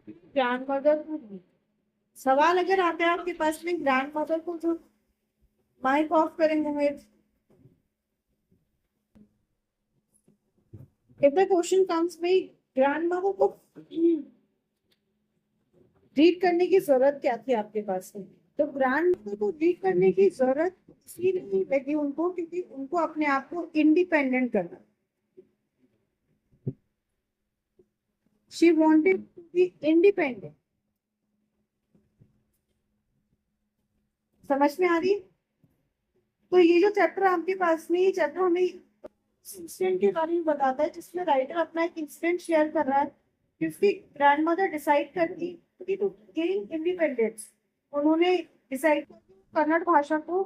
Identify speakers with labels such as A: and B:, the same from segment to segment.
A: Grand mother को सवाल अगर आता है आपके पास में ग्रैंड मदर को, जो माइक ऑफ करेंगे मेरे, if the question comes भाई ग्रैंड मदर को रीड करने की जरूरत क्या थी आपके पास में, तो ग्रैंड मदर को रीड करने की जरूरत इसलिए नहीं लगी उनको क्योंकि उनको अपने आप को इंडिपेंडेंट करना। She wanted to be independent. समझ में आ रही है? तो ये जो चैप्टर आपके पास में, ये चैप्टर हमें इंसिडेंट के बारे में बताता है जिसमें राइटर अपना एक इंसिडेंट शेयर कर रहा है कि उसकी ग्रैंड मदर डिसाइड करती कि टू गेन इंडिपेंडेंस उन्होंने डिसाइड किया कन्नड़ भाषा को,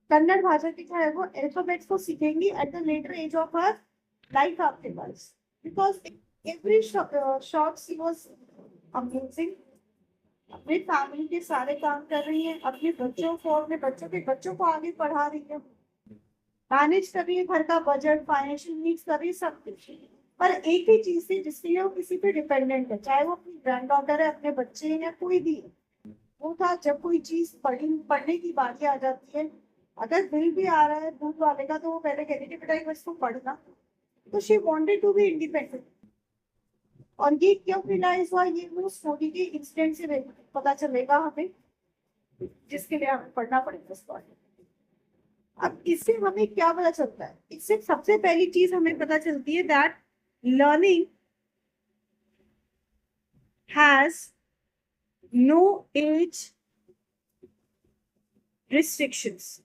A: कन्नड़ भाषा की जो है वो अल्फाबेट्स को सीखेंगी at the later age of her life आपके पास, because every shot she was amazing. अपने फैमिली के सारे काम कर रही है, अपने बच्चों को, अपने बच्चों के बच्चों को आगे पढ़ा रही है, मैनेज कर रही है घर का बजट, फाइनेंशियल नीड्स कर रही है, सब कुछ। पर एक ही चीज थी जिसके लिए वो किसी पे डिपेंडेंट है, चाहे वो अपनी ग्रैंड डॉटर है, अपने बच्चे हैं या कोई भी है, वो था जब कोई चीज पढ़ने की बारी आ जाती है, अगर बिल भी आ रहा है दूध वाले का तो वो पहले कहती थी बेटा एक बस तुम पढ़ना। तो she wanted to be independent. और ये क्यों रियलाइज हुआ, ये वो स्टोरी के इंसिडेंट से पता चलेगा हमें, जिसके लिए हमें पढ़ना पड़ेगा स्टोरी। अब इससे हमें क्या पता चलता है, इससे सबसे पहली चीज हमें पता चलती है that learning has no age restrictions.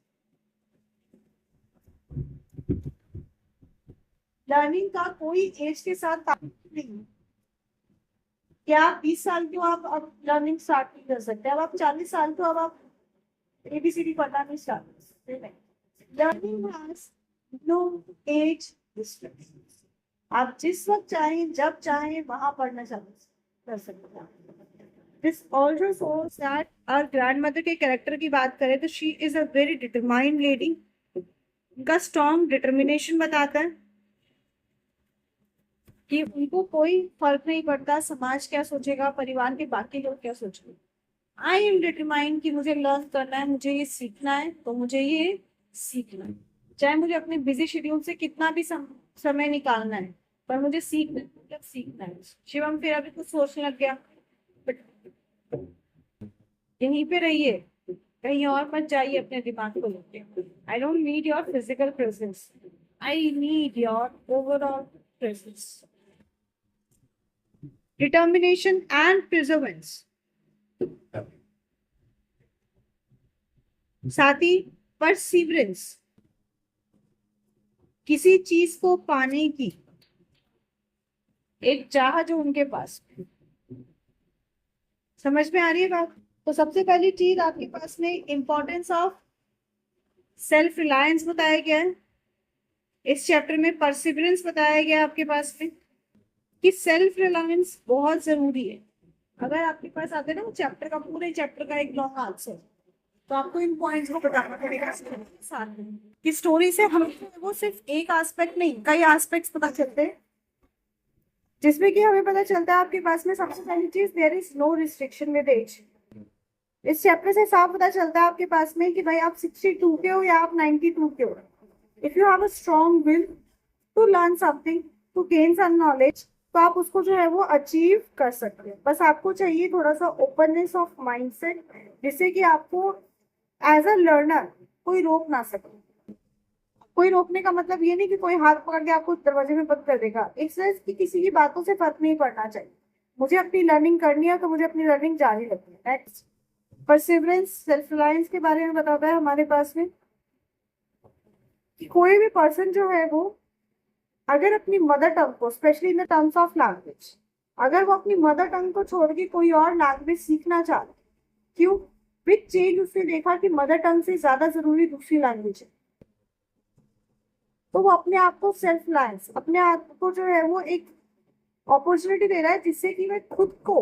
A: Learning का कोई एज के साथ ताल्लुक नहीं है। क्या आप 20 साल के हो आप अब लर्निंग स्टार्ट नहीं कर सकते, अब आप 40 साल के हो अब आप एबीसीडी पढ़ना नहीं स्टार्ट कर सकते, नहीं। Learning has no age restrictions. आप जिस वक्त चाहें जब चाहें वहां पढ़ना चालू कर सकते हैं। This also shows that our grandmother के कैरेक्टर की बात करें तो she is a very determined lady. उनका स्ट्रॉन्ग डिटर्मिनेशन बताता है कि उनको कोई फर्क नहीं पड़ता समाज क्या सोचेगा, परिवार के बाकी लोग क्या सोचेंगे। आई एम डिटरमाइंड कि मुझे लर्न करना है, मुझे ये सीखना है तो मुझे ये सीखना है, चाहे मुझे अपने बिजी शेड्यूल से कितना भी समय निकालना है, पर मुझे सीखना है, मतलब सीखना है। शिवम फिर अभी कुछ सोचने लग गया, बट यहीं पे रहिए, कहीं और मत जाइए अपने दिमाग को लेके। I don't need your physical presence, I need your overall presence, determination and प्रिजर्वेंस। साथ ही परसिवरेंस, किसी चीज को पाने की एक चाह जो उनके पास। समझ में आ रही है बात? तो सबसे पहली चीज आपके पास में इंपॉर्टेंस ऑफ सेल्फ रिलायंस बताया गया है। इस चैप्टर में परसिवरेंस बताया गया है आपके पास में कि सेल्फ रिलायंस बहुत जरूरी है। अगर आपके पास आते ना चैप्टर का, पूरे चैप्टर का एक लॉन्ग आंसर, तो आपको इन पॉइंट्स को बताना पड़ेगा साथ में कि स्टोरी से हमें वो सिर्फ एक एस्पेक्ट नहीं कई एस्पेक्ट्स पता चलते हैं, जिसमें कि हमें पता चलता है आपके पास में सबसे पहली चीज there is no restriction with age. इस चैप्टर से साफ पता चलता है आपके पास में कि भाई आप 62 के हो या आप 92 के हो, if you have a strong will to learn something, to gain some knowledge, तो आप उसको जो है वो अचीव कर सकते हैं। बस आपको चाहिए थोड़ा सा ओपननेस ऑफ माइंडसेट, जिससे कि आपको एज अ लर्नर कोई रोक ना सके। कोई रोकने का मतलब ये नहीं कि कोई हाथ पकड़ के आपको दरवाजे में बंद कर देगा, इस तरह की किसी की बातों से फर्क नहीं पड़ना चाहिए। मुझे अपनी लर्निंग करनी है तो मुझे अपनी लर्निंग जारी रखनी है। नेक्स्ट, परसिवरेंस सेल्फ रिलायंस के बारे में बताता है हमारे पास में कि कोई भी पर्सन जो है वो अगर अपनी मदर टंग को, specially in the terms of language, अगर वो अपनी मदर टंग को छोड़ के कोई और लैंग्वेज सीखना चाहते, क्यों, विद चेंज उसने देखा कि मदर टंग से ज्यादा जरूरी दूसरी लैंग्वेज है, तो वो अपने आप को सेल्फ रिलायंस, अपने आप को जो है वो एक अपॉर्चुनिटी दे रहा है जिससे कि मैं खुद को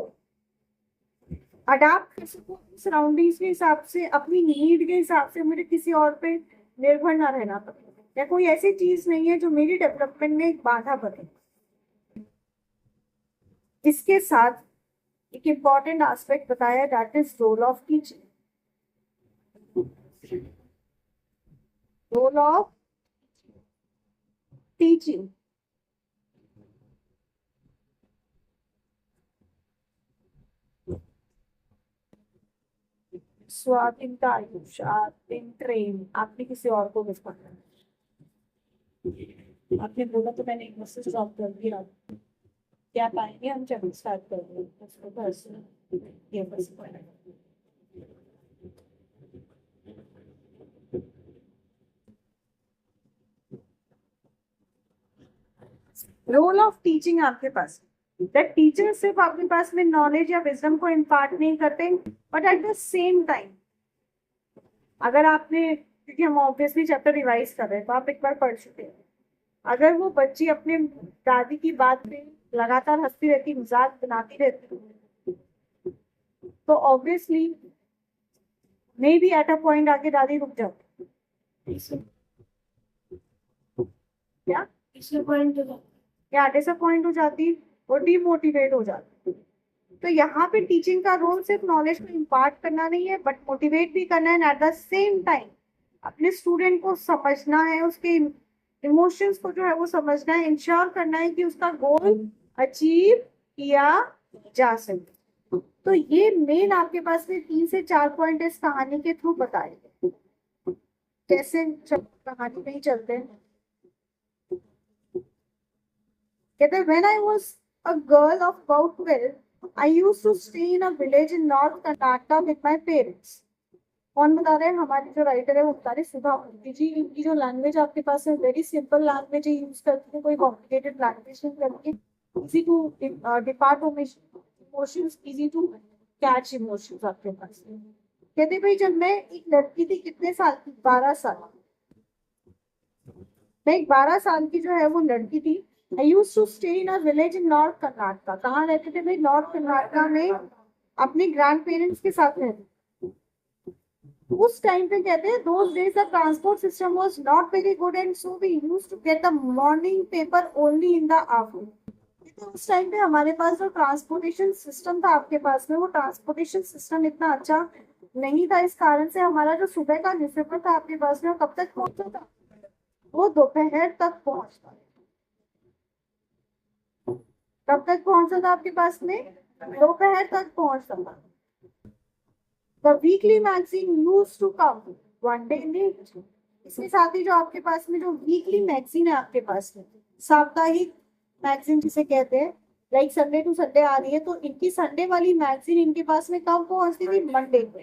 A: अडाप्ट कर सकूं अपनी सराउंडिंग्स के हिसाब से, अपनी नीड के हिसाब से, मुझे किसी और पे निर्भर ना रहना पड़े, या कोई ऐसी चीज नहीं है जो मेरी डेवलपमेंट में एक बाधा बने। इसके साथ एक इम्पॉर्टेंट एस्पेक्ट बताया, that is role of teaching. Role of teaching. स्वातिन का आयुष, आतिन ट्रेन, आपने किसी और को मिस करना है। आपने बोला तो मैंने एक मैसेज ड्रॉप कर दिया। क्या पाएंगे हम जब स्टार्ट कर रहे हैं उसको घर से ये बस रोल ऑफ टीचिंग आपके पास, दैट टीचर सिर्फ आपके पास में नॉलेज या विजडम को इम्पार्ट नहीं करते, but at the same time अगर आपने, क्योंकि हम ऑब्वियसली चैप्टर रिवाइज कर रहे हैं तो आप एक बार पढ़ चुके हैं, अगर वो बच्ची अपने दादी की बात पे लगातार हंसती रहती, मजाक बनाती रहती, तो obviously may be at a point आके दादी रुक जाती। क्या डिसअपॉइंट हो जाती और डिमोटिवेट हो जाती। तो यहाँ पे टीचिंग का रोल सिर्फ नॉलेज को इम्पार्ट करना नहीं है, बट मोटिवेट भी करना है, एट द सेम टाइम अपने स्टूडेंट को समझना है, उसके इमोशंस को जो है वो समझना है, इंश्योर करना है कि उसका गोल अचीव किया जा सके। तो ये मेन आपके पास में 3 से 4 पॉइंट इस कहानी के थ्रू बताए गए। कैसे कहानी में ही चलते हैं। कहते हैं when I was a girl of about 12, I used to stay in a village in North Karnataka with my parents. कौन बता रहे हैं? हमारी जो राइटर है वो बता रहे सुधा मूर्ति जी। इनकी जो लैंग्वेज आपके पास है वेरी सिंपल लैंग्वेज यूज करती है, कोई कॉम्प्लिकेटेड लैंग्वेज नहीं करती, easy to depart emotions, easy to catch emotions आपके पास। कहते भाई जब मैं एक लड़की थी, कितने साल की? 12 साल। मैं एक 12 साल की जो है वो लड़की थी। I used to stay in a village in North Karnataka. कहाँ रहते थे भाई? नॉर्थ कर्नाटका में अपने ग्रैंड पेरेंट्स के साथ रहते। उस टाइम पे कहते हैं those days the transport system was not very good and so we used to get the morning paper only in the afternoon. तो उस टाइम पे हमारे पास जो ट्रांसपोर्टेशन सिस्टम था आपके पास में, वो ट्रांसपोर्टेशन सिस्टम इतना अच्छा नहीं था, इस कारण से हमारा जो सुबह का न्यूज़पेपर था आपके पास में वो कब तक पहुंचता था? वो दोपहर तक पहुंचता। कब तक पहुंचा था आपके पास में? दोपहर तक पहुंचता था। The weekly magazine used to come one day late. इसके साथ ही जो आपके पास में जो वीकली मैगजीन है आपके पास में, साप्ताहिक मैगजीन जिसे कहते हैं, लाइक संडे टू संडे आ रही है, तो इनकी संडे वाली मैगजीन इनके पास में कब पहुंचती थी? मंडे को,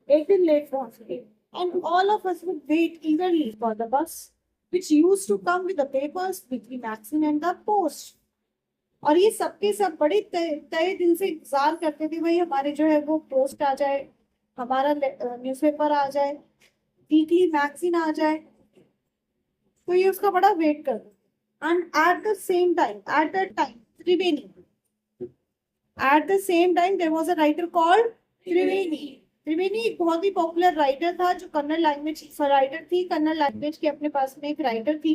A: एक दिन लेट पहुंचती थी। And all of us would wait eagerly for the bus which used to come with the papers, weekly magazine and the post. और ये सबके सब बड़े तय दिल से इंतजार करते थे भाई हमारे जो है वो पोस्ट आ जाए, हमारा न्यूज़पेपर आ जाए, वीकली मैगजीन आ जाए, तो ये उसका बड़ा वेट कर। And at the same time, at that time Triveni, at the same time there was a writer called Triveni. Triveni एक बहुत ही पॉपुलर राइटर था जो कन्नड़ लैंग्वेज राइटर थी, कन्नड़ लैंग्वेज के अपने पास में एक राइटर थी,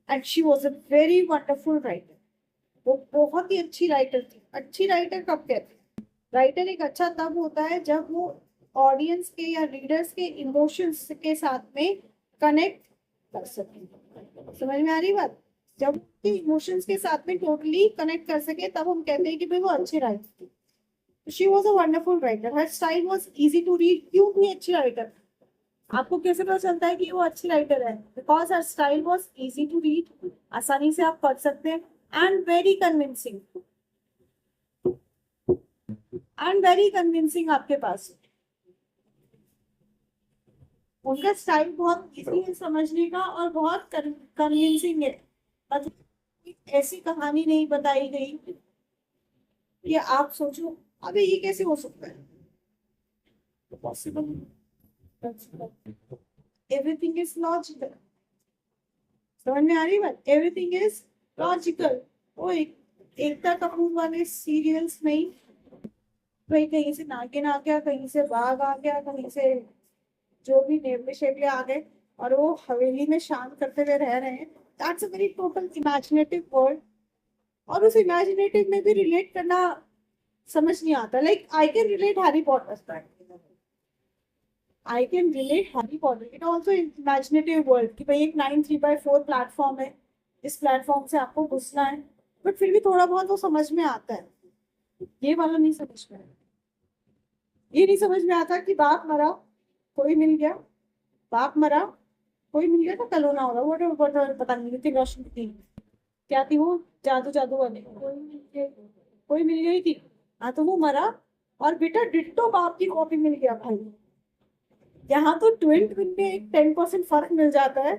A: and she was a very wonderful writer. वो बहुत ही अच्छी राइटर थी। अच्छी राइटर कब कहते हैं? राइटर एक अच्छा तब होता है जब वो ऑडियंस के या रीडर्स के इमोशंस के साथ में कनेक्ट कर सके। समझ में आ रही बात? जब इमोशंस के साथ में टोटली कनेक्ट कर सके तब हम कहते हैं कि भाई वो अच्छी राइटर थी। She was a wonderful writer, her style was easy to read. क्यों भी अच्छी राइटर? आपको कैसे पता चलता है कि वो अच्छी राइटर है? Because her style was easy to read, आसानी से आप पढ़ सकते हैं, and very convincing, and very convincing आपके पास। उनका स्टाइल बहुत इजी है समझने का और बहुत कन्विंसिंग है। मतलब ऐसी कहानी नहीं बताई गई कि आप सोचो अबे ये कैसे हो सकता है, पॉसिबल। Everything is logical. समझ में आ रही बात? Everything is logical. वो एकता कपूर वाले सीरियल्स में भाई कहीं से नागिन आ गया, कहीं से बाघ आ गया, कहीं से जो भी नेवले शेवले आ गए और वो हवेली में शांत करते हुए रह रहे हैं। That's a very total imaginative world और उस इमेजिनेटिव में भी रिलेट करना समझ नहीं आता। Like I can relate Harry Potter, I can relate Harry Potter, it also imaginative world कि भाई एक 9/3/4 प्लेटफॉर्म है, इस प्लेटफॉर्म से आपको घुसना है, बट फिर भी थोड़ा बहुत वो समझ में आता है। ये वाला नहीं समझ में आया। ये नहीं समझ में आता कि बाप मरा कोई मिल गया, बाप मरा कोई मिल गया, तो कल होना होगा वो पता नहीं ऋतिक रोशन की क्या थी वो, जादू जादू वाली कोई मिल गई थी। हाँ तो वो मरा और बेटा डिट्टो बाप की कॉपी मिल गया भाई। यहाँ तो ट्विन ट्विन में एक 10% फर्क मिल जाता है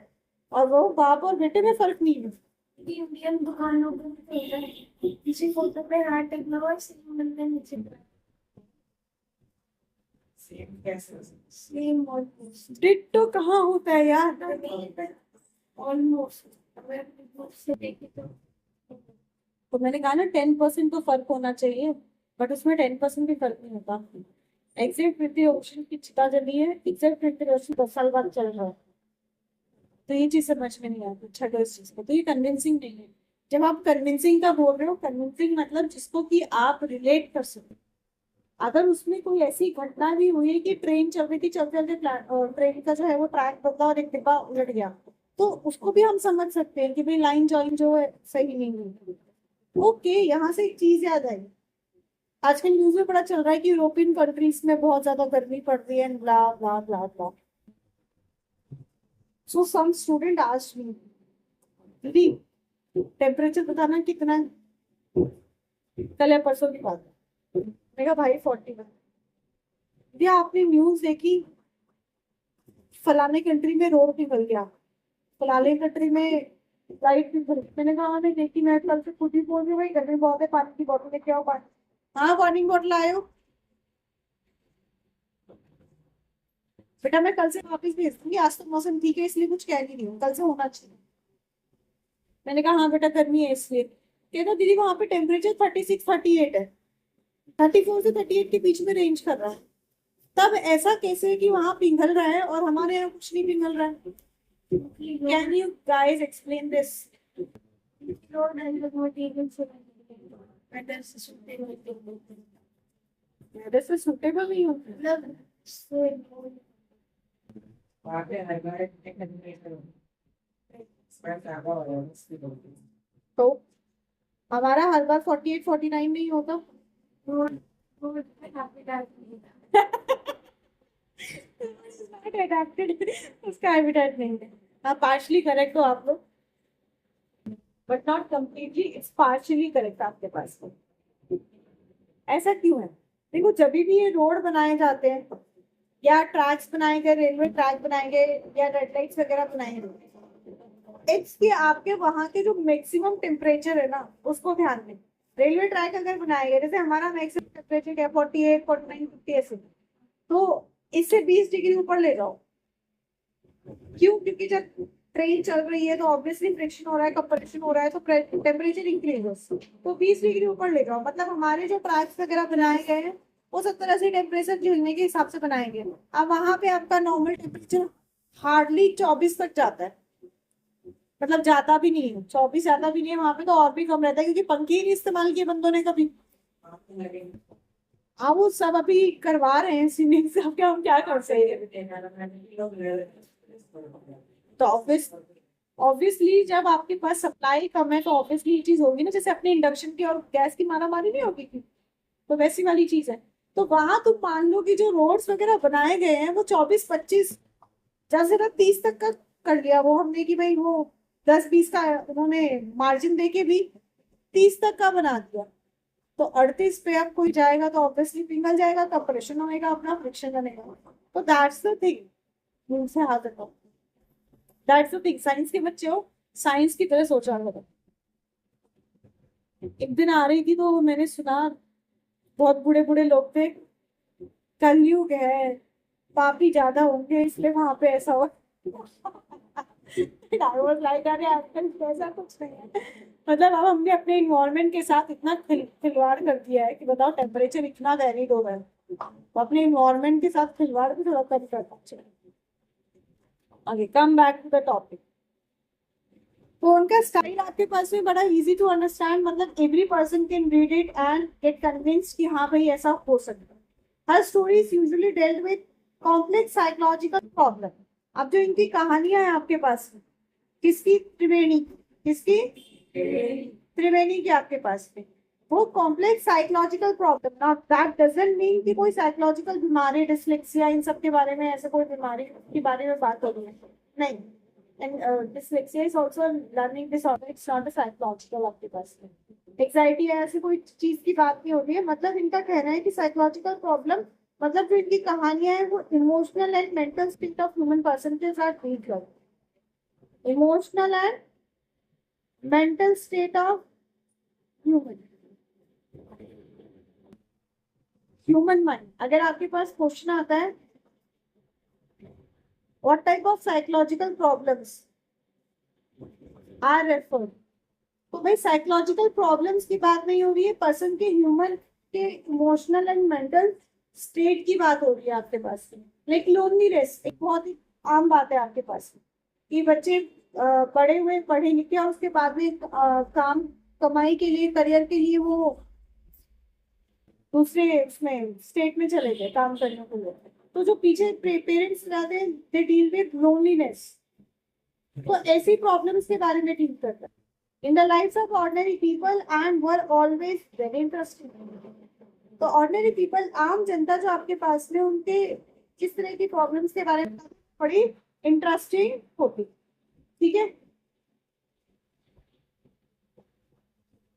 A: और वो बाप और बेटे में फर्क नहीं है। इंडियन दुकानों पे किसी फोटो पे हार्ट टेक लगाओ, सेम मिलते हैं नीचे सेम कैसे सेम ऑलमोस्ट डिट्टो कहाँ होता है यार, ऑलमोस्ट से देखे तो मैंने कहा ना 10% तो फर्क होना चाहिए, बट उसमें 10% भी फर्क नहीं होता। एग्जैक्ट पृथ्वी ओशन की चिता जली है, एग्जैक्ट पृथ्वी ओशन 10 साल बाद चल रहा है, तो ये चीज समझ में नहीं आती। छठो इस चीज को, तो ये कन्विंसिंग नहीं है। जब आप कन्विंसिंग का बोल रहे हो, कन्विंसिंग मतलब जिसको कि आप रिलेट कर सको। अगर उसमें कोई ऐसी घटना भी हुई है कि ट्रेन चल रही थी, चलते चलते ट्रेन का जो है वो ट्रैक बदला और एक डिब्बा उलट गया, तो उसको भी हम समझ सकते हैं कि भाई लाइन जॉइन जो है सही नहीं हुई। ओके, यहाँ से एक चीज याद आई, आजकल न्यूज में पता चल रहा है कि यूरोपियन कंट्रीज में बहुत ज्यादा गर्मी पड़ रही है, ब्ला ब्ला ब्ला ब्ला। सो सम स्टूडेंट आस्क्ड मी, दीदी टेम्परेचर बताना कितना है, कल या परसों की बात है। मैंने कहा भाई 41। भैया आपने न्यूज देखी, फलाने कंट्री में रोड पिघल गया, फलाने कंट्री में लाइट पिघल। मैंने कहा नहीं देखी, मैं कल से खुद ही बोल रही हूँ भाई गर्मी बहुत है, पानी की बोतल लेके आओ पानी। हाँ वार्निंग बोतल आयो बेटा, मैं कल से वापस भेज दूंगी, आज तो मौसम ठीक है इसलिए कुछ कह नहीं रही हूँ, कल से होना चाहिए। मैंने कहा हाँ बेटा गर्मी है इसलिए। कहता दीदी वहां पे टेम्परेचर 36-38 है, 34 से 38 के बीच में रेंज कर रहा है। तब ऐसा कैसे है कि वहां पिघल रहा है और हमारे यहाँ कुछ नहीं पिघल रहा है? Can you guys explain this? वैसे सुटेबल नहीं होता तो हमारा हर बार 48-49 नहीं होता। उसका हैबिटेट नहीं है। हाँ पार्शली करेक्ट हो आप लोग, but not completely, it's partially correct आपके पास में। ऐसा क्यों है? देखो जब भी ये रोड बनाए जाते हैं या ट्रैक्स बनाए गए, रेलवे ट्रैक बनाए गए या रेड लाइट्स वगैरह बनाए गए, इट्स कि आपके वहां के जो मैक्सिमम टेम्परेचर है ना उसको ध्यान दें। रेलवे ट्रैक अगर बनाए गए, जैसे हमारा मैक्सिमम टेम्परेचर क्या 48-49-50 ऐसे, तो इससे 20 डिग्री ऊपर ले जाओ। क्यों? क्योंकि जब ट्रेन चल रही है तो ऑब्वियसली फ्रिक्शन हो रहा है, कंप्रेशन हो रहा है, तो टेम्परेचर इंक्रीज हो, तो 20 डिग्री ऊपर ले जाओ। मतलब हमारे जो ट्रैक्स वगैरह बनाए गए हैं वो 70-80 टेम्परेचर झेलने के हिसाब से बनाए गए। अब वहां पे आपका नॉर्मल टेम्परेचर हार्डली 24 तक जाता है, मतलब जाता भी नहीं है 24, जाता भी नहीं है, वहां पे तो और भी कम रहता है क्योंकि पंखे ही नहीं इस्तेमाल किए बंदों ने कभी। हाँ वो सब अभी करवा रहे हैं सीलिंग से, अब क्या हम क्या कर सकते हैं? तो ऑब्वियसली जब आपके पास सप्लाई कम है तो ऑब्वियसली ये चीज होगी ना, जैसे अपने इंडक्शन की और गैस की मारामारी नहीं होगी थी, तो वैसी वाली चीज है। तो वहां तुम मान लो कि जो रोड्स वगैरह बनाए गए हैं वो 24-25, ज्यादा से ज्यादा 30 तक का कर लिया वो हमने कि भाई वो 10-20 का उन्होंने मार्जिन दे के भी 30 तक का बना दिया। तो 38 पे अब कोई जाएगा तो ऑब्वियसली पिघल जाएगा, कंप्रेशन होएगा, अपना फ्रिक्शन बनेगा। तो दैट्स द थिंग, से हाथ रखो, दैट्स द थिंग। साइंस के बच्चे हो, साइंस की तरह सोचा करो। एक दिन आ रही थी तो मैंने सुना, बहुत बूढ़े बूढ़े लोग थे, कलयुग है, पापी ज्यादा होंगे इसलिए वहां पे ऐसा हो। लाइक अरे आजकल ऐसा कुछ नहीं है। मतलब अब हमने अपने इन्वायरमेंट के साथ इतना खिलवाड़ कर दिया है कि बताओ टेम्परेचर इतना वेरिड हो रहा है, तो अपने इन्वायरमेंट के साथ खिलवाड़ भी थोड़ा कम करना चाहिए। आगे come back to the topic. तो उनका स्टाइल आपके पास में बड़ा इजी टू अंडरस्टैंड, मतलब every person can read it and get convinced कि हाँ भाई ऐसा हो सकता है। हर story is usually dealt with complex psychological problem. अब जो इनकी कहानियां हैं आपके पास में, किसकी, त्रिवेणी की, किसकी, त्रिवेणी की आपके पास में, वो complex psychological problem. Now that doesn't mean कि कोई साइकोलॉजिकल बीमारी, डिसलेक्सिया, इन सब के बारे में, ऐसे कोई बीमारी के बारे में बात हो रही है, नहीं। And dyslexia is also learning disorder, it's not a psychological आपके पास में। एंग्जाइटी है, ऐसी कोई चीज की बात नहीं हो रही है। मतलब इनका कहना है कि साइकोलॉजिकल प्रॉब्लम, मतलब जो इनकी कहानियां हैं वो emotional and mental state of human person के साथ डील करती है। Emotional and mental state of human, human mind. अगर आपके पास क्वेश्चन आता है what type of psychological problems are referred, तो भाई साइकोलॉजिकल प्रॉब्लम्स की बात नहीं हो रही है, पर्सन के ह्यूमन के इमोशनल एंड मेंटल स्टेट की बात हो रही है आपके पास में। लाइक लोनलीनेस एक बहुत ही आम बात है आपके पास में, कि बच्चे बड़े हुए, पढ़े लिखे, और उसके बाद में काम, कमाई के लिए, करियर के लिए वो दूसरे उसमें स्टेट में चले गए काम करने के लिए। तो जो पीछे पेरेंट्स रहते हैं दे डील विद लोनलीनेस, तो ऐसी प्रॉब्लम्स के बारे में डील करता है in the lifes of ordinary people and were always very interesting. तो ऑर्डिनरी पीपल, आम जनता जो आपके पास में, उनके किस तरह की प्रॉब्लम्स के बारे में बड़ी इंटरेस्टिंग होती, ठीक है।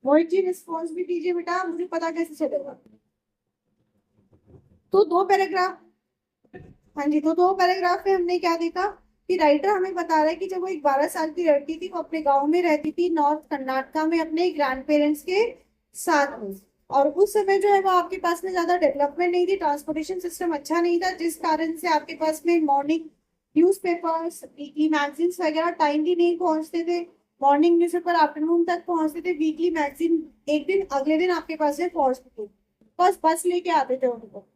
A: मोहित जी रिस्पॉन्स भी दीजिए बेटा, मुझे पता कैसे चलेगा। तो दो पैराग्राफ, हाँ जी, तो दो पैराग्राफ में हमने क्या देखा कि राइटर हमें बता रहा है कि जब वो एक 12 साल की लड़की थी, वो अपने गांव में रहती थी नॉर्थ कर्नाटका में अपने ग्रैंड पेरेंट्स के साथ में। और उस समय जो है वो आपके पास में ज्यादा डेवलपमेंट नहीं थी, ट्रांसपोर्टेशन सिस्टम अच्छा नहीं था, जिस कारण से आपके पास में मॉर्निंग न्यूज़पेपर्स, वीकली मैगजीन्स वगैरह टाइमली नहीं पहुंचते थे। मॉर्निंग न्यूज़पेपर आफ्टरनून तक पहुंचते थे, वीकली मैगजीन एक दिन अगले दिन आपके पास में पहुंचते थे। बस लेके आते थे उनको।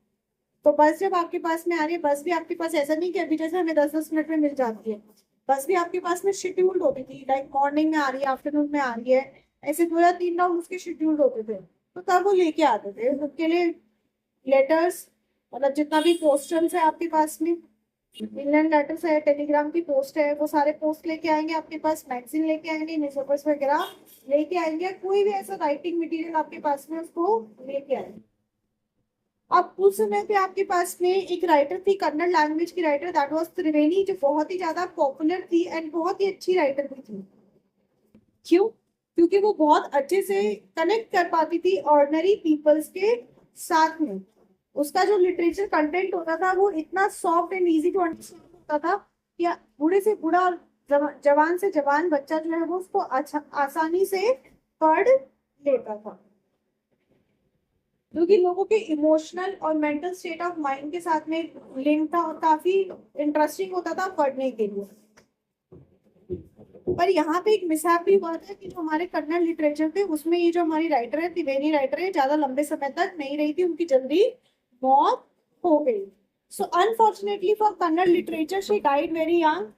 A: तो बस जब आपके पास में आ रही है, बस भी आपके पास ऐसा नहीं कि अभी जैसे हमें 10-10 मिनट में मिल जाती है। बस भी आपके पास में शेड्यूल्ड होती थी, लाइक मॉर्निंग में आ रही है, आफ्टरनून में आ रही है, ऐसे 2 या 3 राउंड उसके शेड्यूल्ड होते थे। तो तब वो लेके आते थे उसके लिए लेटर्स, मतलब जितना भी पोस्टल्स है आपके पास में, इंग्लैंड लेटर्स है, टेलीग्राम की पोस्ट है, वो सारे पोस्ट लेके आएंगे आपके पास, मैगजीन लेके आएंगे, न्यूज़पेपर्स वगैरह लेके आएंगे, कोई भी ऐसा राइटिंग मटेरियल आपके पास में उसको लेके आएंगे। अब उस समय पे आपके पास में एक राइटर थी, कन्नड़ लैंग्वेज की राइटर, दैट वाज त्रिवेणी, जो बहुत ही ज्यादा पॉपुलर थी एंड बहुत ही अच्छी राइटर भी थी। क्यों? क्योंकि वो बहुत अच्छे से कनेक्ट कर पाती थी ऑर्डिनरी पीपल्स के साथ में। उसका जो लिटरेचर कंटेंट होता था वो इतना soft and easy to understand होता था कि बूढ़े से बूढ़ा और जवान से जवान बच्चा जो है वो उसको अच्छा आसानी से पढ़ लेता था, क्योंकि लोगों के इमोशनल और मेंटल स्टेट ऑफ माइंड के साथ में लिंक था और काफी इंटरेस्टिंग होता था पढ़ने के लिए। पर यहाँ पे एक मिसहैप भी हुआ था कि जो हमारे कन्नड़ लिटरेचर थे उसमें ये जो हमारी राइटर है, त्रिवेणी राइटर है, ज्यादा लंबे समय तक नहीं रही थी, उनकी जल्दी मौत हो गई। So unfortunately for Kannada literature she died very young.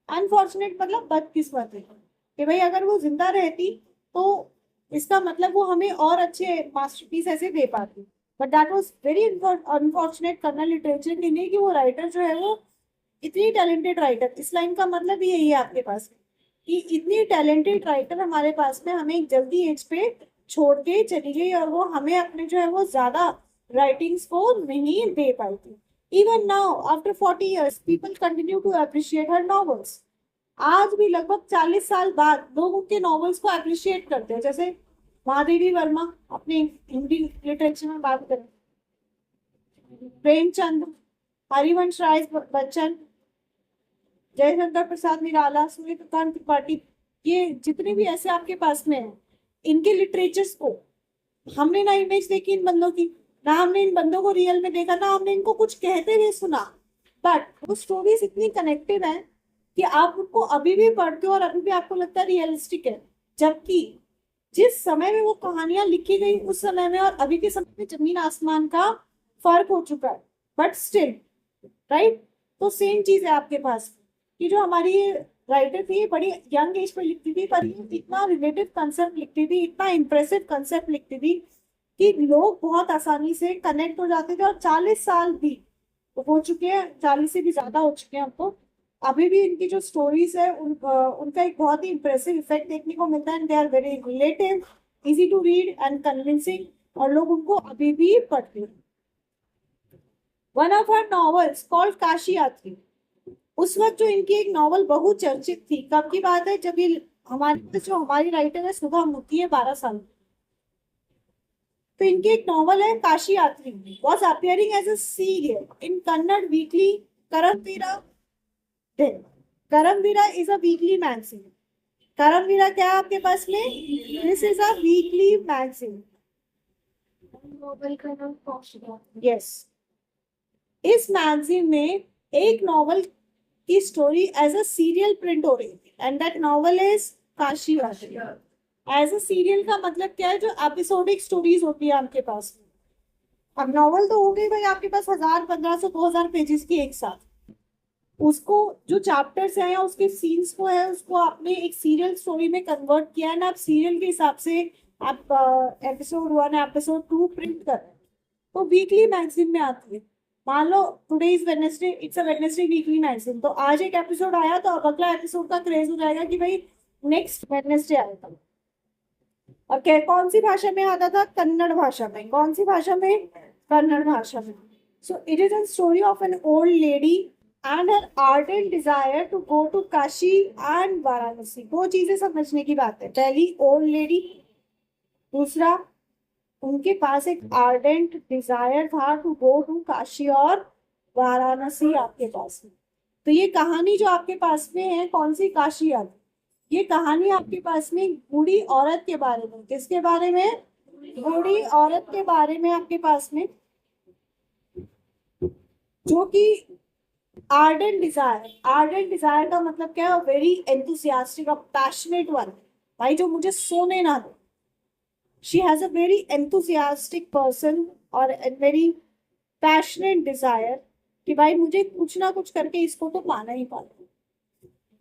A: Unfortunate मतलब बदकिस्मत है कि भाई अगर वो जिंदा रहती तो इसका मतलब वो हमें और अच्छे मास्टरपीस ऐसे दे पाती। But that was very unfortunate Kannada literature के लिए कि वो राइटर जो है वो इतनी टैलेंटेड राइटर, इस लाइन का मतलब ही यही है आपके पास कि इतनी टैलेंटेड राइटर हमारे पास में हमें एक जल्दी एज पे छोड़ के चली गई, और वो हमें अपने जो है वो ज्यादा राइटिंग्स को नहीं दे पाई थी। Even now after 40 years people continue to appreciate her novels. आज भी लगभग 40 साल बाद लोग उनके नॉवेल्स को अप्रिशिएट करते हैं। जैसे महादेवी वर्मा, अपने हिंदी लिटरेचर में बात करें, प्रेमचंद, हरिवंश राय बच्चन, जयशंकर प्रसाद निराला, सूर्यकांत त्रिपाठी, ये जितने भी ऐसे आपके पास में हैं, इनके लिटरेचर्स को हमने ना इमेज देखी इन बंदों की, ना हमने इन बंदों को रियल में देखा, ना हमने इनको कुछ कहते हुए सुना, बट वो स्टोरीज इतनी कनेक्टेड है कि आप उनको अभी भी पढ़ते हो और अभी भी आपको लगता है रियलिस्टिक है। जबकि जिस समय में वो कहानियां लिखी गई उस समय में और अभी के समय में जमीन आसमान का फर्क हो चुका है, बट स्टिल राइट। तो सेम चीज है आपके पास कि जो हमारी राइटर थी, बड़ी यंग एज पे लिखती थी, पर ये इतना रिलेटिव कंसेप्ट लिखती थी, इतना इंप्रेसिव कंसेप्ट लिखती थी कि लोग बहुत आसानी से कनेक्ट हो जाते थे। और 40 साल भी हो चुके हैं, 40 से भी ज्यादा हो चुके हैं अब तो, अभी भी इनकी जो स्टोरीज है उनका एक बहुत ही इंप्रेसिव इफेक्ट देखने को मिलता है। They are very relative, easy to read and convincing, और लोग उनको अभी भी पढ़ते हैं। One of her novels called Kashi Yatri, उस वक्त जो इनकी एक नॉवल बहुत चर्चित थी, कब की बात है, जब ये हमारी जो हमारी राइटर है सुधा मूर्ति है, 12 साल, तो इनकी एक नॉवल है Kashi Yatri, was appearing as a serial in Kannada weekly Karmaveera. Karmaveera is a weekly magazine. Karmaveera क्या है आपके पास में? This is a weekly magazine. Novel का नाम यस। इस मैगजीन में एक नॉवल की story as a serial print हो रही थी, and that novel is Kashi Yatri. As a serial का मतलब क्या है? जो एपिसोडिक स्टोरीज होती है आपके पास। अब नॉवल तो हो गई भाई आपके पास 1000, 1500, 2000 पेजेस की एक साथ, उसको जो चैप्टर्स हैं या उसके सीन्स को है उसको आपने एक सीरियल स्टोरी में कन्वर्ट किया है ना। आप सीरियल के हिसाब से आप एपिसोड 1, एपिसोड 2 प्रिंट कर रहे हैं, तो वीकली मैगजीन में आती है। मान लो today is Wednesday, it's a Wednesday weekly magazine, तो आज एक एपिसोड आया तो अब अगला एपिसोड का क्रेज हो जाएगा कि भाई नेक्स्ट वेडनेसडे आएगा। और क्या कौन सी भाषा में आता था? कन्नड़ भाषा में। कौन सी भाषा में? कन्नड़ भाषा में। So it is a story of an old lady and her ardent desire to go to Kashi and Varanasi. दो चीजें समझने की बात है, पहली ओल्ड लेडी, दूसरा उनके पास एक आर्डेंट डिजायर था टू गो टू काशी और वाराणसी आपके पास में। तो ये कहानी जो आपके पास में है, कौन सी? काशी यात्री। ये कहानी आपके पास में बूढ़ी औरत के बारे में। किसके बारे में? बूढ़ी औरत के बारे में आपके पास में, जो कि आर्डेंट डिजायर का मतलब क्या है? वेरी एंथुसियास्टिक, पैशनेट वन, भाई जो मुझे सोने ना दे। She has a very enthusiastic person और वेरी पैशनेट डिजायर कि भाई मुझे कुछ ना कुछ करके इसको तो पाना ही पाना।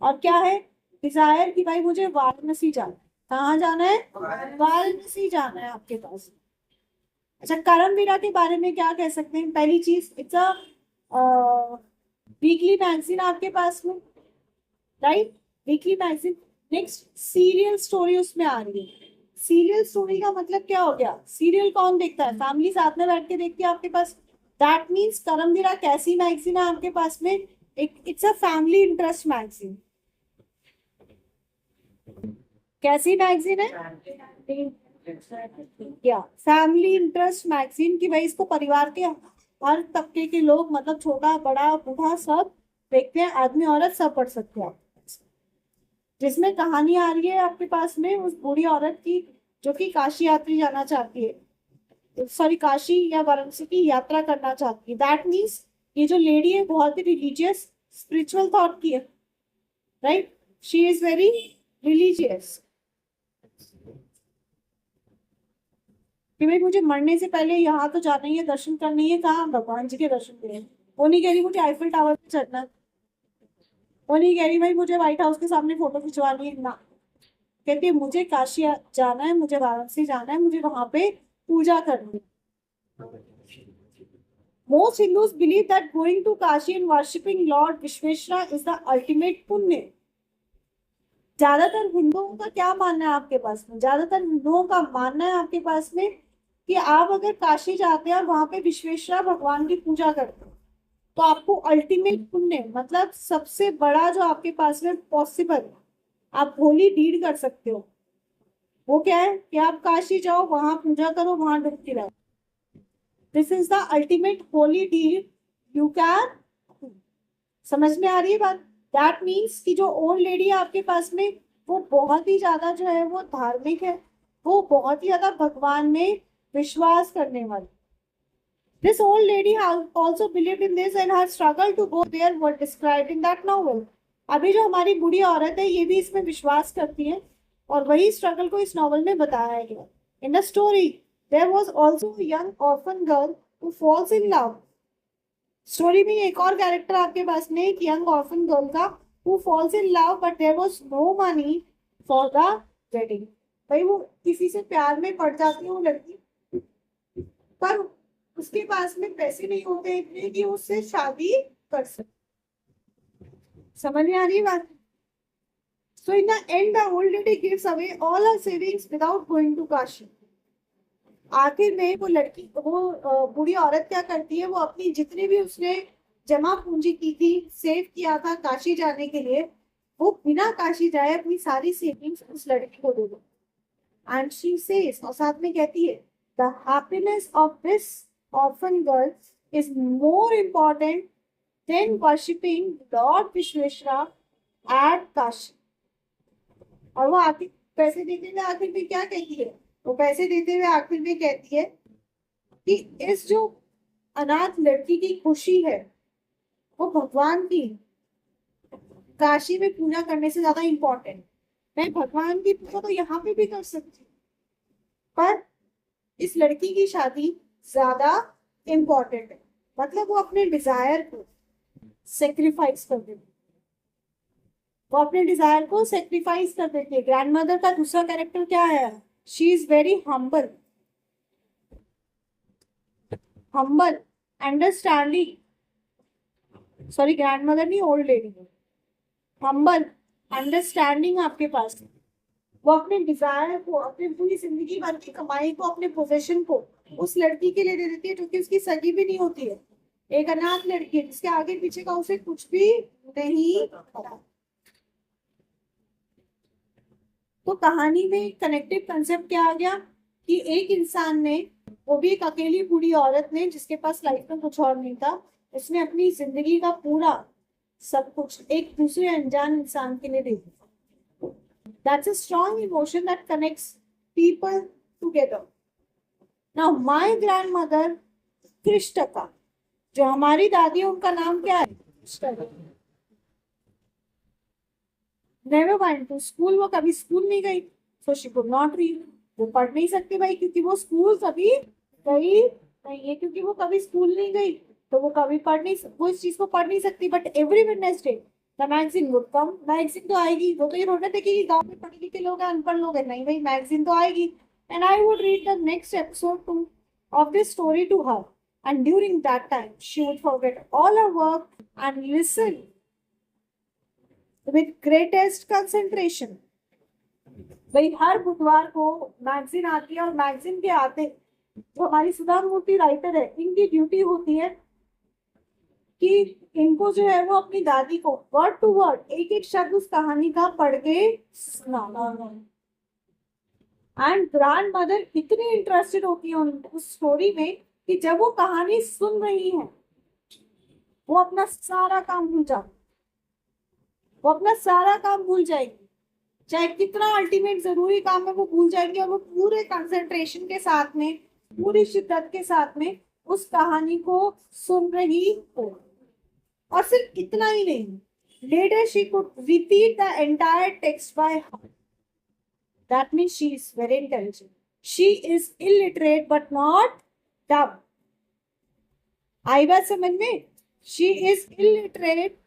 A: और क्या है डिजायर? कि भाई मुझे वाराणसी जाना है। कहाँ जाना है? वाराणसी जाना है आपके पास। अच्छा, करमवीरा के बारे में क्या कह सकते हैं? पहली चीज, इट्स अ वीकली मैगजीन आपके पास में, right? Weekly magazine. Next, serial story उसमें आ रही है। सीरियल स्टोरी का मतलब क्या हो गया? सीरियल कौन देखता है? फैमिली साथ में बैठ के देखती है आपके पास। दैट मीन्स करमवीरा कैसी मैगजीन है आपके पास में? एक it's a family interest magazine. कैसी मैगजीन है? क्या? फैमिली इंटरेस्ट मैगजीन, की भाई इसको परिवार के हर तबके के लोग, मतलब छोटा बड़ा बूढ़ा सब देखते हैं, आदमी औरत सब पढ़ सकते हैं। जिसमें कहानी आ रही है आपके पास में उस बूढ़ी औरत की जो कि काशी यात्री जाना चाहती है, सॉरी काशी या वाराणसी की यात्रा करना चाहती है। दैट मीन्स ये जो लेडी है बहुत ही रिलीजियस स्पिरिचुअल थॉट की है, right? She is very religious कि भाई मुझे मरने से पहले यहाँ तो जाना ही है, दर्शन करने ही है। कहाँ? भगवान जी के दर्शन करने। वो नहीं कह रही मुझे आईफिल टावर पे चढ़ना है, वो नहीं कह रही भाई मुझे व्हाइट हाउस के सामने फोटो खिंचवानी है, ना। कहती है मुझे काशी जाना है, मुझे वाराणसी जाना है, मुझे वहां पे पूजा करनी है। Most Hindus believe that going to Kashi and worshipping Lord Vishweshwara is the ultimate पुण्य। ज्यादातर हिंदुओं का क्या मानना है आपके पास में? ज्यादातर हिंदुओं का मानना है आपके पास में कि आप अगर काशी जाते हैं और वहां पे विश्वेश्वरा भगवान की पूजा करते हैं तो आपको अल्टीमेट पुण्य, मतलब सबसे बड़ा जो आपके पास में पॉसिबल आप होली डीड कर सकते हो, वो क्या है? कि आप काशी जाओ, वहां पूजा करो, वहां डुबकी लगाओ। This is the ultimate Holi did you can. समझ में आ रही है बात? दैट मीन्स कि जो ओल्ड लेडी है आपके पास में वो बहुत ही ज्यादा जो है वो धार्मिक है, वो बहुत ही ज्यादा भगवान में विश्वास करने वाली। This old lady has also believed in this and her struggle to go there were described in that novel. अभी जो हमारी बूढ़ी औरत है ये भी इसमें विश्वास करती है और वही स्ट्रगल को इस नॉवल में बताया गया। In the story, there was also a young orphan girl who falls in love. Story में एक और कैरेक्टर आपके पास में एक यंग ऑर्फन गर्ल का who falls in love but there was no money for the wedding. भाई वो किसी से प्यार में पड़ जाती है वो लड़की, पर उसके पास में पैसे नहीं होते इतने कि उससे शादी कर सके। समझ में आ रही बात? So in the end, the old lady gives away all her savings without going to Kashi. आखिर में वो लड़की, वो बूढ़ी औरत क्या करती है, वो अपनी जितनी भी उसने जमा पूंजी की थी, सेव किया था काशी जाने के लिए, वो बिना काशी जाए अपनी सारी सेविंग्स उस लड़की को दे दो। एंड शी सेज, और साथ में कहती है, the happiness of this orphan girl is more important than worshipping lord Vishweshwara at Kashi. और वो आखिर पैसे देते हुए आखिर में क्या कहती है, वो पैसे देते हुए आखिर में कहती है कि इस जो अनाथ लड़की की खुशी है वो भगवान की काशी में पूजा करने से ज्यादा इम्पोर्टेंट। मैं भगवान की पूजा तो यहाँ पे भी कर सकती हूँ, पर इस लड़की की शादी ज्यादा इम्पोर्टेंट है। मतलब वो अपने डिजायर को सेक्रीफाइस कर देती, वो अपने डिजायर को सेक्रीफाइस कर देती है। ग्रैंड मदर का दूसरा कैरेक्टर क्या है, she is very humble, humble understanding, sorry grand mother नहीं, ओल्ड लेडी, हम्बल अंडरस्टैंडिंग आपके पास। वो अपने डिजायर को, अपनी पूरी जिंदगी भर की कमाई को, अपने पोजीशन को उस लड़की के लिए दे देती है जो कि उसकी सगी भी नहीं होती है, एक अनाथ लड़की है जिसके आगे पीछे का उसे कुछ भी नहीं पता। तो कहानी में कनेक्टिव कंसेप्ट क्या आ गया कि एक इंसान ने, वो भी एक अकेली बूढ़ी औरत ने जिसके पास लाइफ में कुछ और नहीं था, उसने अपनी जिंदगी का पूरा सब कुछ एक दूसरे अनजान इंसान के लिए दे दिया। That's a strong emotion that connects people together. Now my grandmother Krishtaka, जो हमारी दादी है उनका नाम क्या है, नेवर वेंट टू स्कूल, वो कभी स्कूल नहीं गई, so she could not read, वो पढ़ नहीं सकती भाई क्योंकि वो स्कूल कभी गई नहीं है, क्योंकि वो कभी स्कूल नहीं गई तो वो कभी पढ़ नहीं, वो इस चीज को पढ़ नहीं सकती। But every Wednesday the magazine would come, magazine तो आएगी, वो तो ये थोड़ा देखेगी गांव में पढ़े लिखे लोग हैं अनपढ़ लोग हैं, नहीं भाई मैगजीन तो आएगी। And I would read the next episode two of this story to her, and during that time she would forget all her work and listen with greatest concentration। भाई हर बुधवार को मैगजीन आती है और मैगजीन के आते जो हमारी सुधा मूर्ति राइटर है, इनकी ड्यूटी होती है कि इनको जो है वो अपनी दादी को वर्ड टू वर्ड एक एक शब्द उस कहानी का पढ़ के सुनाना। एंड ग्रैंड मदर इतनी इंटरेस्टेड होती है उस स्टोरी में कि जब वो कहानी सुन रही है वो अपना सारा काम भूल जाती, वो अपना सारा काम भूल जाएगी, चाहे कितना अल्टीमेट जरूरी काम है वो भूल जाएंगे, और वो पूरे कंसंट्रेशन के साथ में, पूरी शिद्दत के साथ में उस कहानी को सुन रही हो। और सिर्फ इतना ही नहीं, later she could repeat the entire text by heart. That means she is very intelligent, she is illiterate but not dumb. आई बात समझ में, she is illiterate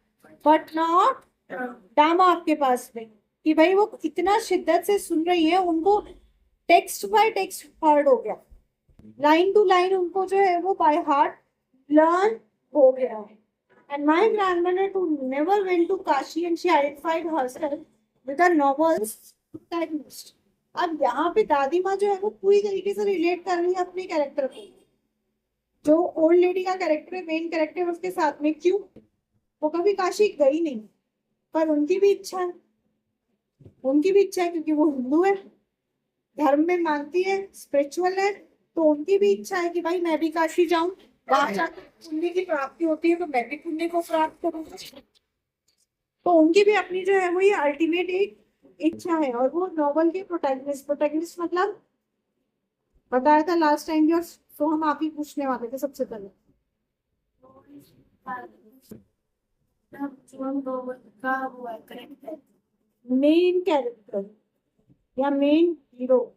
A: but not dumb आपके पास में, कि भाई वो इतना शिद्दत से सुन रही है, उनको टेक्स्ट बाय टेक्स्ट हार्ड हो गया, लाइन टू लाइन उनको जो है वो बाय हार्ट लर्न हो गया है। And my grandmother too never went to Kashi and she identified herself with the novel's protagonist. अब यहाँ पे दादी माँ जो है वो पूरी तरीके से रिलेट कर रही है अपने कैरेक्टर को, जो ओल्ड लेडी का कैरेक्टर है, मेन कैरेक्टर उसके साथ में। क्यों? वो कभी काशी गई नहीं, पर उनकी भी इच्छा है, उनकी भी इच्छा है क्योंकि वो हिंदू है, धर्म में मानती है, स्पिरिचुअल है, तो उनकी भी इच्छा है कि भाई मैं भी काशी जाऊं, वहां जाकर पुण्य की प्राप्ति होती है तो मैं भी पुण्य को प्राप्त करूंगा। तो उनकी भी अपनी जो है वो ये अल्टीमेट एक इच्छा है। और वो नॉवल के प्रोटैगनिस्ट, प्रोटैगनिस्ट मतलब बताया था लास्ट टाइम भी, और तो हम आप ही पूछने वाले थे सबसे पहले, मेन कैरेक्टर या main hero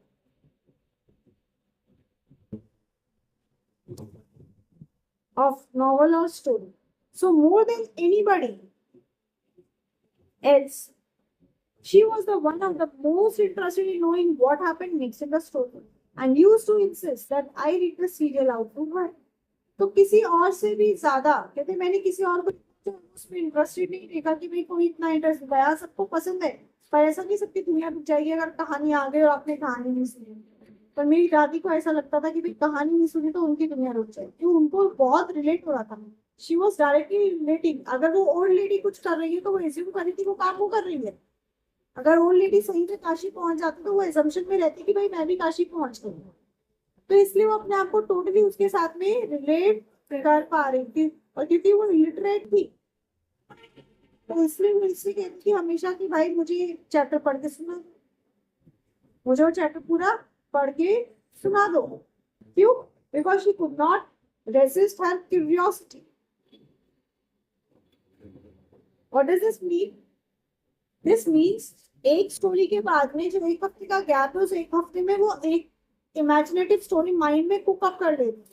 A: of novel or story. So more than anybody, else. She was the one of the most interested in knowing what happened next in the story and used to insist that I read the serial out to her. तो किसी और से भी ज्यादा कहते मैंने किसी और को तो उसमें इंटरेस्टेड नहीं देखा कि भाई कोई इतना इंटरेस्ट गया सबको पसंद है पर ऐसा नहीं सबकी दुनिया रुक जाएगी अगर कहानी आ गई और आपने कहानी नहीं सुनी पर मेरी दादी को ऐसा लगता था कि भाई कहानी नहीं सुनी तो उनकी दुनिया रुक जाएगी क्यों उनको बहुत रिलेट हो रहा था शी वॉज डायरेक्टली रिलेटिंग अगर वो ओल्ड लेडी कुछ कर रही है तो वो एज्यूम कर रही थी वो काम वो कर रही है अगर ओल्ड लेडी सही से काशी पहुंच जाती तो वो एजम्पशन में रहती कि भाई मैं भी काशी पहुंच गई तो इसलिए वो अपने आप को टोटली उसके साथ में रिलेट कर पा रही थी और क्योंकि वो इलिटरेट थी तो इसलिए वो इसलिए कहती थी हमेशा कि भाई मुझे चैप्टर पढ़ के सुना मुझे वो चैप्टर पूरा पढ़ के सुना दो क्यों because she could not resist her curiosity what does this mean this means एक स्टोरी के बाद में जो एक हफ्ते का गैप है उस एक हफ्ते में वो एक इमेजिनेटिव स्टोरी माइंड में कुक अप कर लेती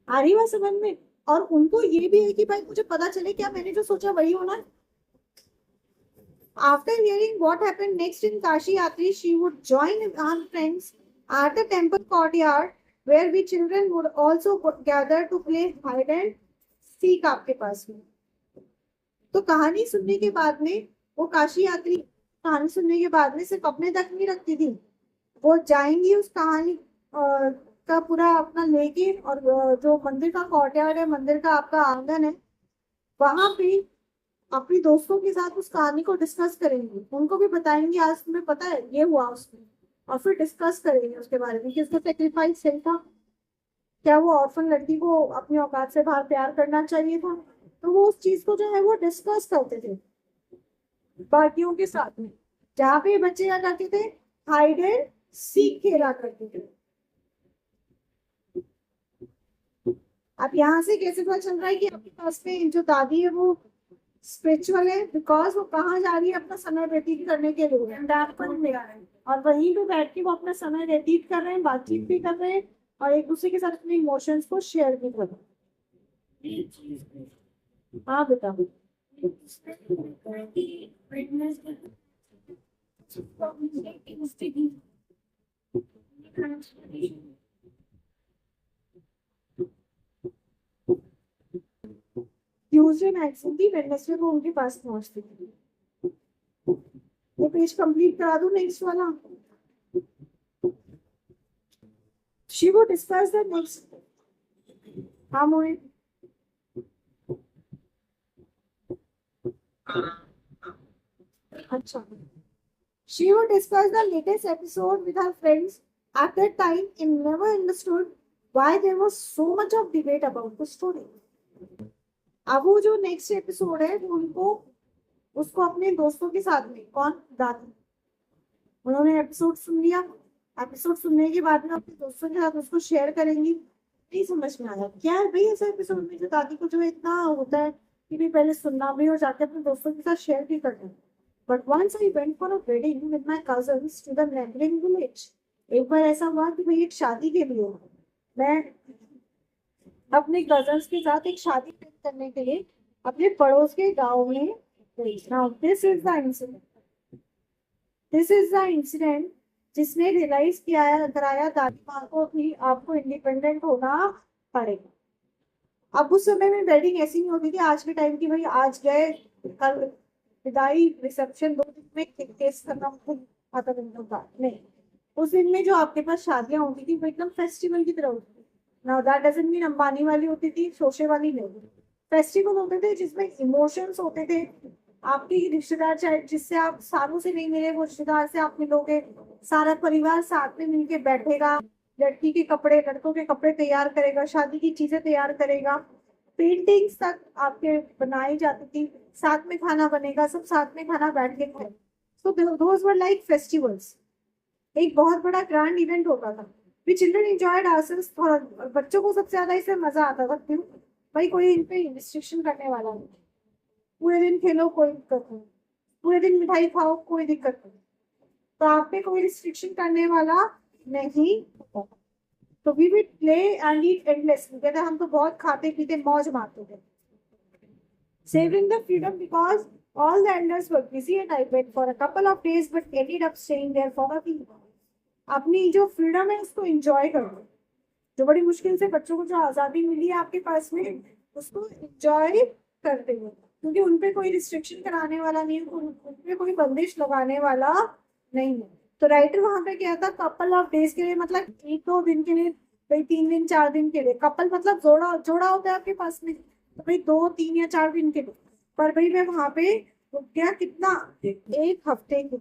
A: आ रही बात समझ में और उनको ये भी है कि भाई मुझे पता चले क्या मैंने जो सोचा वही होना है After hearing what happened next in Kashi Yatri, she would join her friends at the temple courtyard where we children would also gather to play hide and seek आपके पास में तो कहानी सुनने के बाद में वो काशी यात्री कहानी सुनने के बाद में सिर्फ अपने तक नहीं रखती थी वो जाएंगी उस कहानी का पूरा अपना लेके और जो मंदिर का कोर्टयार्ड है मंदिर का आपका आंगन है वहां पे अपनी दोस्तों के साथ उस कहानी को डिस्कस करेंगे उनको भी बताएंगे आज तुम्हें पता है ये हुआ उसमें और फिर डिस्कस करेंगे उसके बारे में कि उसका सेक्रीफाइस सही था क्या वो ऑर्फन लड़की को अपनी औकात से बाहर प्यार करना चाहिए था तो वो उस चीज को जो है वो डिस्कस करते थे बाकियों के साथ में जहाँ पे बच्चे क्या करते थे हाइड एंड सीख खेला करते थे अब यहाँ से कैसे पता चल रहा है कि आपके पास में जो दादी है वो स्पिरिचुअल है बिकॉज वो कहाँ जा रही है अपना समय व्यतीत करने के लिए और वहीं पे बैठ के वो अपना समय व्यतीत कर रहे हैं बातचीत भी कर रहे हैं और एक दूसरे के साथ अपने इमोशंस को शेयर भी कर रहे हैं हाँ बेटा ट्यूसडे मैक्सिमम थी वेडनेसडे को उनके पास पहुंचती थी वो पेज कंप्लीट करा दूं नेक्स्ट वाला शी वो डिस्कस द नेक्स्ट हाँ मोहित अच्छा she would discuss the latest episode with her friends at that time and never understood why there was so much of debate about the story अब वो जो next episode है वो उनको उसको अपने दोस्तों के साथ में कौन दादी उन्होंने एपिसोड सुन लिया एपिसोड सुनने के बाद में अपने दोस्तों के साथ उसको शेयर करेंगी नहीं समझ में आया क्या है भाई ऐसा एपिसोड में जो दादी को जो इतना होता है कि भी पहले सुनना भी और जाके अपने दोस्तों के साथ शेयर भी करना but once I went for a wedding with my cousins to the neighbouring village एक बार ऐसा हुआ कि भाई एक शादी के लिए मैं अपने कजन्स के साथ एक शादी करने के लिए अपने पड़ोस के गांव में गई now this is the incident जिसने रियलाइज किया कराया दादी माँ को कि आपको इंडिपेंडेंट होना पड़ेगा अब उस समय में वेडिंग ऐसी नहीं होती थी आज के टाइम की भाई आज गए कल विदाई रिसेप्शन 2 दिन में केस करना नहीं उस दिन में जो आपके पास शादियां होती थी वो एकदम फेस्टिवल की तरह होती थी now that doesn't mean Ambani वाली होती थी शोशे वाली नहीं फेस्टिवल होते थे जिसमें इमोशंस होते थे आपकी रिश्तेदार चाहे जिससे आप सालों से नहीं मिले वो रिश्तेदार से आप मिलोगे सारा परिवार साथ में मिलके बैठेगा लड़की के कपड़े लड़कों के कपड़े तैयार करेगा शादी की चीजें तैयार करेगा पेंटिंग्स तक आपके बनाई जाती थी साथ में खाना बनेगा सब साथ में खाना बैठ के खाए so those were like festivals एक बहुत बड़ा ग्रैंड इवेंट होता था वी चिल्ड्रन एंजॉयड आवरसेल्व्स और बच्चों को सबसे ज्यादा इससे मजा आता था क्यों भाई कोई इन पे रिस्ट्रिक्शन करने वाला नहीं पूरे दिन खेलो कोई दिक्कत नहीं पूरे दिन मिठाई खाओ कोई दिक्कत नहीं तो आप पे कोई रिस्ट्रिक्शन करने वाला नहीं तो we will play and eat endlessly कहते हम तो बहुत खाते पीते मौज मारते थे saving the freedom because All the elders were busy and I went for a couple of days but ended up staying there for a week. अपनी जो फ्रीडम है उसको एंजॉय करो, जो बड़ी मुश्किल से बच्चों को जो आज़ादी मिली है आपके पास में, उसको एंजॉय करते हो, क्योंकि उन पे कोई रिस्ट्रिक्शन कराने वाला नहीं है, उन पे कोई बंदिश लगाने वाला नहीं है। तो राइटर वहां पे क्या था, कपल ऑफ डेज के लिए, मतलब 1-2 दिन के लिए, भाई 3 दिन 4 दिन के लिए। कपल मतलब जोड़ा जोड़ा होता है आपके पास में, तो भाई 2, 3 या 4 दिन के लिए। पर भाई मैं वहां पे रुक गया कितना, 1 हफ्ते के,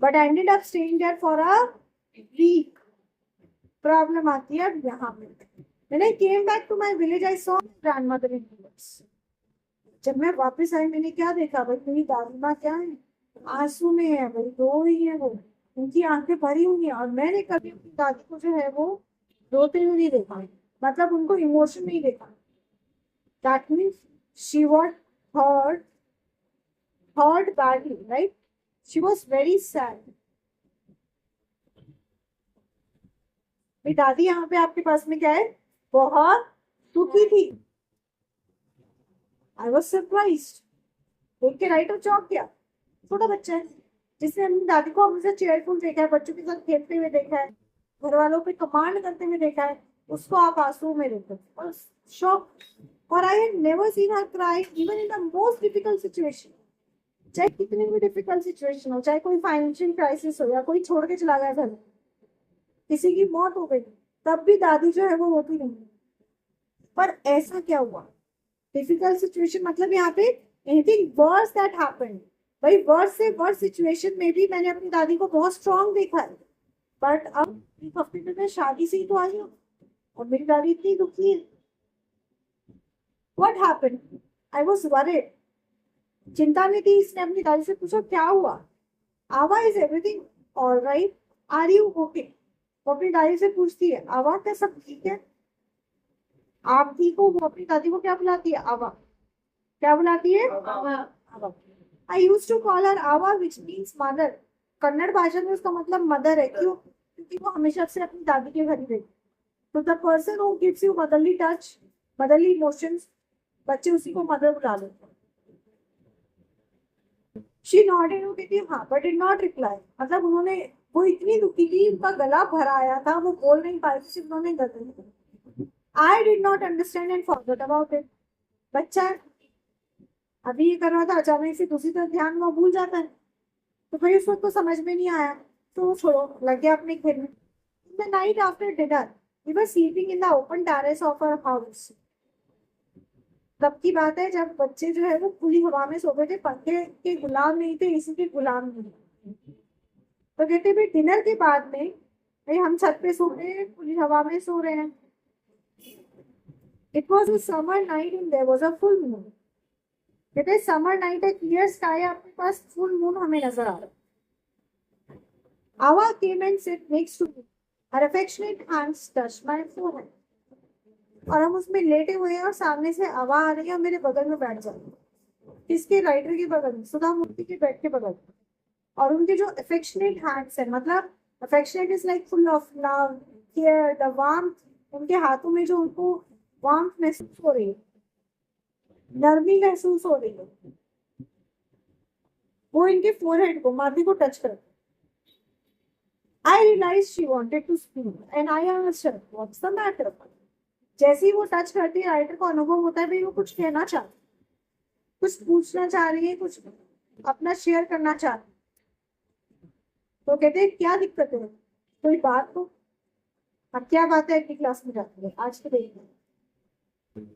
A: but I ended up staying there for a week. Problem आती है अब यहाँ पे। When I came back to my village, I saw my grandmother in tears. जब मैं वापस आई मैंने क्या देखा, भाई मेरी दादी माँ क्या है, आंसू में है भाई, रो रही है वो, उनकी आंखें भरी हुई हैं। और मैंने कभी अपनी दादी को जो है वो रोते हुए नहीं देखा, मतलब उनको इमोशन नहीं देखा। That means she was hurt, hurt badly, right, she was very sad. मेरी दादी यहाँ पे आपके पास में क्या है, बहुत दुखी थी। आई वॉज सरप्राइज्ड, देख के राइटर चौंक गया। छोटा बच्चा है जिसने अपनी दादी को हमेशा चेयरफुल देखा है, बच्चों के साथ खेलते हुए देखा है, घर वालों पे कमांड करते हुए देखा है, उसको आप आंसू में देखो और शॉक। और I had never seen her cry even in the most difficult situation. चाहे कितनी भी डिफिकल्ट सिचुएशन हो, चाहे कोई फाइनेंशियल क्राइसिस हो या कोई छोड़ के चला गया घर, किसी की मौत हो गई, तब भी दादी जो है वो रोती नहीं। पर ऐसा क्या हुआ, डिफिकल्ट सिचुएशन मतलब यहाँ pay anything verse that happened. भाई वर्स से वर्स सिचुएशन में भी मैंने अपनी दादी को बहुत स्ट्रांग देखा है। बट अब 1 हफ्ते में मैं शादी से ही तो आई हूँ और मेरी दादी इतनी दुखी है। What happened, I was worried. चिंता में थी, इसने अपनी दादी से पूछा क्या हुआ। Avva is everything alright, are you okay. वो अपनी दादी से पूछती है आवा क्या सब ठीक है, आप ठीक हो। वो अपनी दादी को क्या बुलाती है, आवा। क्या बुलाती है, आवा। आई यूज टू कॉल हर आवा विच मीन्स मदर। कन्नड़ भाषा में उसका मतलब मदर है, क्यों, क्योंकि वो हमेशा से अपनी दादी के घर ही रहती। तो the person who gives you motherly touch, motherly emotions, बच्चे उसी को मदर बुला लेते हैं। शी नॉटेड, वो कहती है हाँ, बट डिड नॉट रिप्लाई। मतलब उन्होंने, वो इतनी दुखी थी, उनका गला भरा आया था, वो बोल नहीं पाई थी, सिर्फ उन्होंने गर्दन। I did not understand and forgot about it. बच्चा है, अभी ये कर रहा था, अचानक से दूसरी तरफ ध्यान वो भूल जाता है। तो भाई उस वक्त तो समझ में नहीं आया, तो छोड़ो, लग गया अपने खेल में। The night after dinner we were sleeping in the open terrace of our house. तब की बात है जब बच्चे जो है वो खुली हवा में सो गए थे, पंखे के गुलाम नहीं थे, एसी के गुलाम नहीं थे। तो कहते भाई डिनर के बाद में, भाई हम छत पे सो रहे हैं, खुली हवा में सो रहे हैं। It was a summer night and there was a full moon. कहते समर नाइट है, क्लियर स्काई, आपके पास फुल मून हमें नजर आ रहा है। Awa came and sat next to me. Her affectionate hands touched my forehead. और हम उसमें लेटे हुए हैं और सामने से आवा आ रही है और मेरे बगल में बैठ जाती है। किसके, राइटर के बगल में, सुधा मूर्ति के बेड के बगल में। और उनके जो अफेक्शनेट हैंड्स है, मतलब affectionate is like full of love, care, the warmth. उनके हाथों में जो उनको वार्मथ महसूस हो रही है, नरमी महसूस हो रही है, वो इनके फोरहेड को, माथे को टच करती है। I realized she wanted to speak and I asked her, what's the matter? जैसे ही वो टच करती है, राइटर को अनुभव होता है भाई वो कुछ कहना चाहती, कुछ पूछना चाह रही है, कुछ अपना शेयर करना चाहती। तो कहते हैं क्या दिक्कत है, कोई बात हो। अब क्या बात है, अगली क्लास में जाती है, आज के देखते हैं।